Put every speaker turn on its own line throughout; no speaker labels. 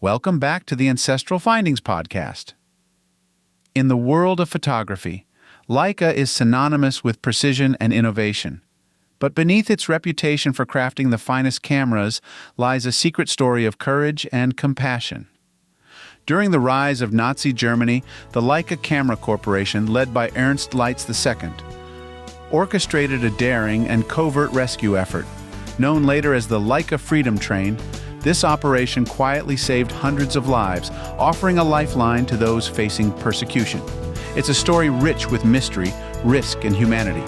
Welcome back to the Ancestral Findings podcast. In the world of photography, Leica is synonymous with precision and innovation. But beneath its reputation for crafting the finest cameras lies a secret story of courage and compassion. During the rise of Nazi Germany, the Leica Camera Corporation, led by Ernst Leitz II, orchestrated a daring and covert rescue effort. Known later as the Leica Freedom Train, this operation quietly saved hundreds of lives, offering a lifeline to those facing persecution. It's a story rich with mystery, risk, and humanity.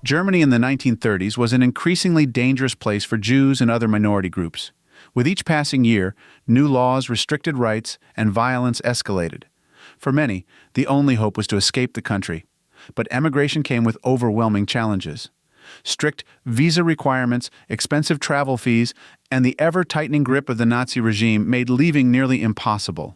Germany in the 1930s was an increasingly dangerous place for Jews and other minority groups. With each passing year, new laws restricted rights and violence escalated. For many, the only hope was to escape the country. But emigration came with overwhelming challenges. Strict visa requirements, expensive travel fees, and the ever-tightening grip of the Nazi regime made leaving nearly impossible.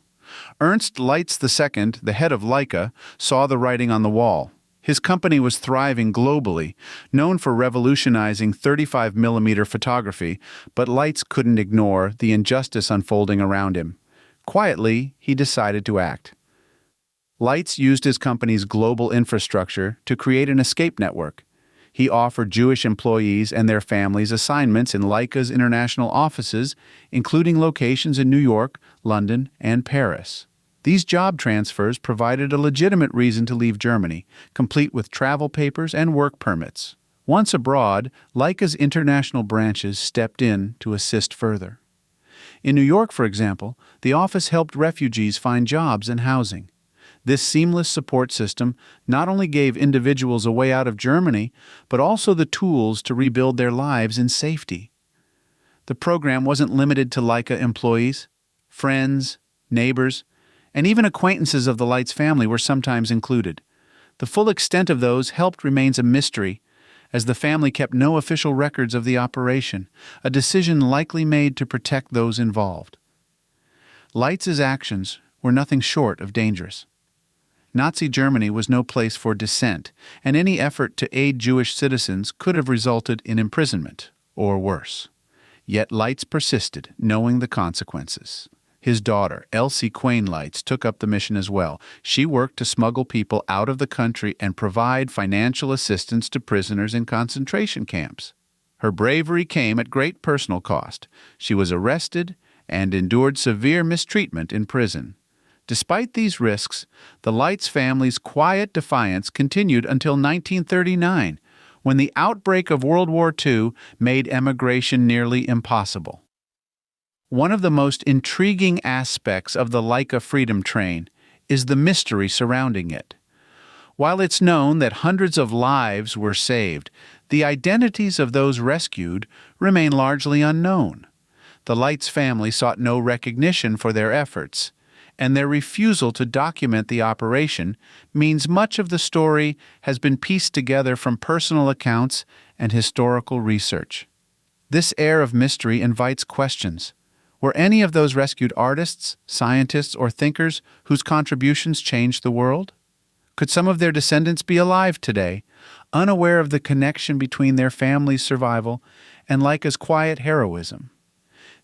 Ernst Leitz II, the head of Leica, saw the writing on the wall. His company was thriving globally, known for revolutionizing 35mm photography, but Leitz couldn't ignore the injustice unfolding around him. Quietly, he decided to act. Leitz used his company's global infrastructure to create an escape network. He offered Jewish employees and their families assignments in Leica's international offices, including locations in New York, London, and Paris. These job transfers provided a legitimate reason to leave Germany, complete with travel papers and work permits. Once abroad, Leica's international branches stepped in to assist further. In New York, for example, the office helped refugees find jobs and housing. This seamless support system not only gave individuals a way out of Germany, but also the tools to rebuild their lives in safety. The program wasn't limited to Leica employees. Friends, neighbors, and even acquaintances of the Leitz family were sometimes included. The full extent of those help remains a mystery, as the family kept no official records of the operation, a decision likely made to protect those involved. Leitz's actions were nothing short of dangerous. Nazi Germany was no place for dissent, and any effort to aid Jewish citizens could have resulted in imprisonment, or worse. Yet Leitz persisted, knowing the consequences. His daughter, Elsie Quain Leitz, took up the mission as well. She worked to smuggle people out of the country and provide financial assistance to prisoners in concentration camps. Her bravery came at great personal cost. She was arrested and endured severe mistreatment in prison. Despite these risks, the Leitz family's quiet defiance continued until 1939, when the outbreak of World War II made emigration nearly impossible. One of the most intriguing aspects of the Leica Freedom Train is the mystery surrounding it. While it's known that hundreds of lives were saved, the identities of those rescued remain largely unknown. The Leitz family sought no recognition for their efforts, and their refusal to document the operation means much of the story has been pieced together from personal accounts and historical research. This air of mystery invites questions. Were any of those rescued artists, scientists, or thinkers whose contributions changed the world? Could some of their descendants be alive today, unaware of the connection between their family's survival and Leica's quiet heroism?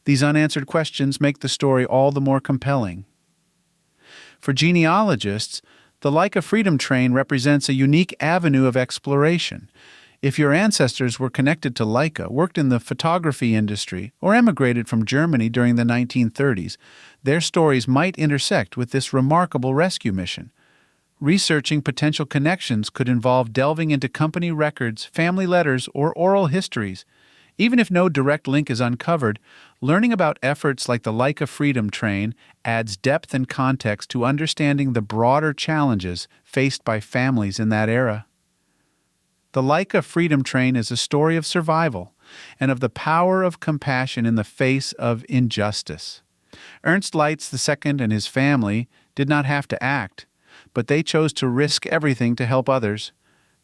These unanswered questions make the story all the more compelling. For genealogists, the Leica Freedom Train represents a unique avenue of exploration. If your ancestors were connected to Leica, worked in the photography industry, or emigrated from Germany during the 1930s, their stories might intersect with this remarkable rescue mission. Researching potential connections could involve delving into company records, family letters, or oral histories. Even if no direct link is uncovered, learning about efforts like the Leica Freedom Train adds depth and context to understanding the broader challenges faced by families in that era. The Leica Freedom Train is a story of survival and of the power of compassion in the face of injustice. Ernst Leitz II and his family did not have to act, but they chose to risk everything to help others.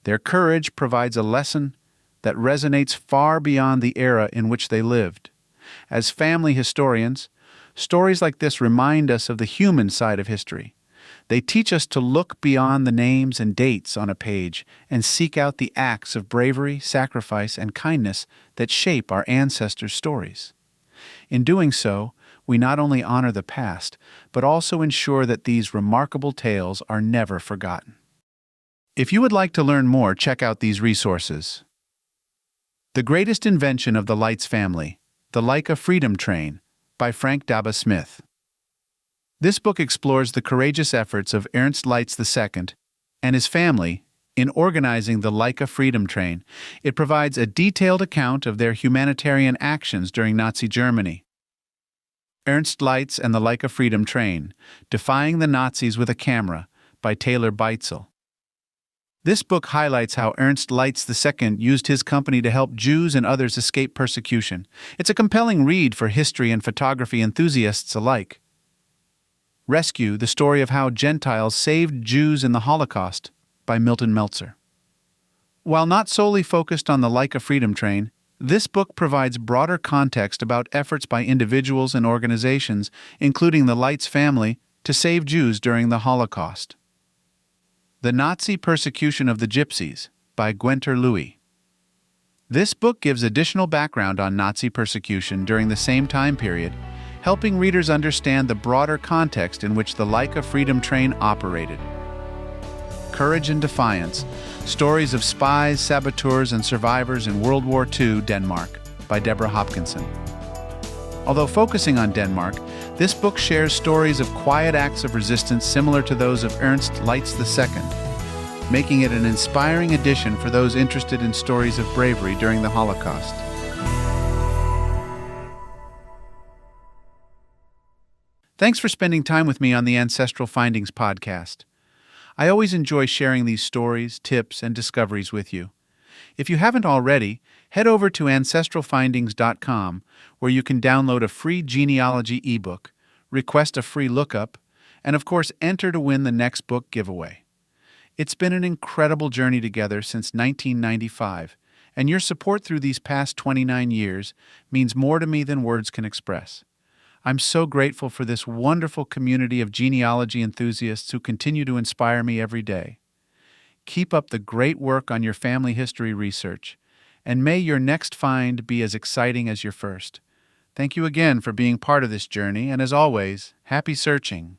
Their courage provides a lesson that resonates far beyond the era in which they lived. As family historians, stories like this remind us of the human side of history. They teach us to look beyond the names and dates on a page and seek out the acts of bravery, sacrifice, and kindness that shape our ancestors' stories. In doing so, we not only honor the past, but also ensure that these remarkable tales are never forgotten. If you would like to learn more, check out these resources. The Greatest Invention of the Leitz Family, The Leica Freedom Train, by Frank Daba Smith. This book explores the courageous efforts of Ernst Leitz II and his family in organizing the Leica Freedom Train. It provides a detailed account of their humanitarian actions during Nazi Germany. Ernst Leitz and the Leica Freedom Train, Defying the Nazis with a Camera, by Taylor Beitzel. This book highlights how Ernst Leitz II used his company to help Jews and others escape persecution. It's a compelling read for history and photography enthusiasts alike. Rescue, the story of how Gentiles saved Jews in the Holocaust, by Milton Meltzer. While not solely focused on the Leica Freedom Train, this book provides broader context about efforts by individuals and organizations, including the Leitz family, to save Jews during the Holocaust. The Nazi Persecution of the Gypsies, by Guenter Louis. This book gives additional background on Nazi persecution during the same time period, helping readers understand the broader context in which the Leica Freedom Train operated. Courage and Defiance, Stories of Spies, Saboteurs, and Survivors in World War II, Denmark, by Deborah Hopkinson. Although focusing on Denmark, this book shares stories of quiet acts of resistance similar to those of Ernst Leitz II, making it an inspiring addition for those interested in stories of bravery during the Holocaust. Thanks for spending time with me on the Ancestral Findings podcast. I always enjoy sharing these stories, tips, and discoveries with you. If you haven't already, head over to ancestralfindings.com, where you can download a free genealogy ebook, request a free lookup, and of course enter to win the next book giveaway. It's been an incredible journey together since 1995, and your support through these past 29 years means more to me than words can express. I'm so grateful for this wonderful community of genealogy enthusiasts who continue to inspire me every day. Keep up the great work on your family history research, and may your next find be as exciting as your first. Thank you again for being part of this journey, and as always, happy searching.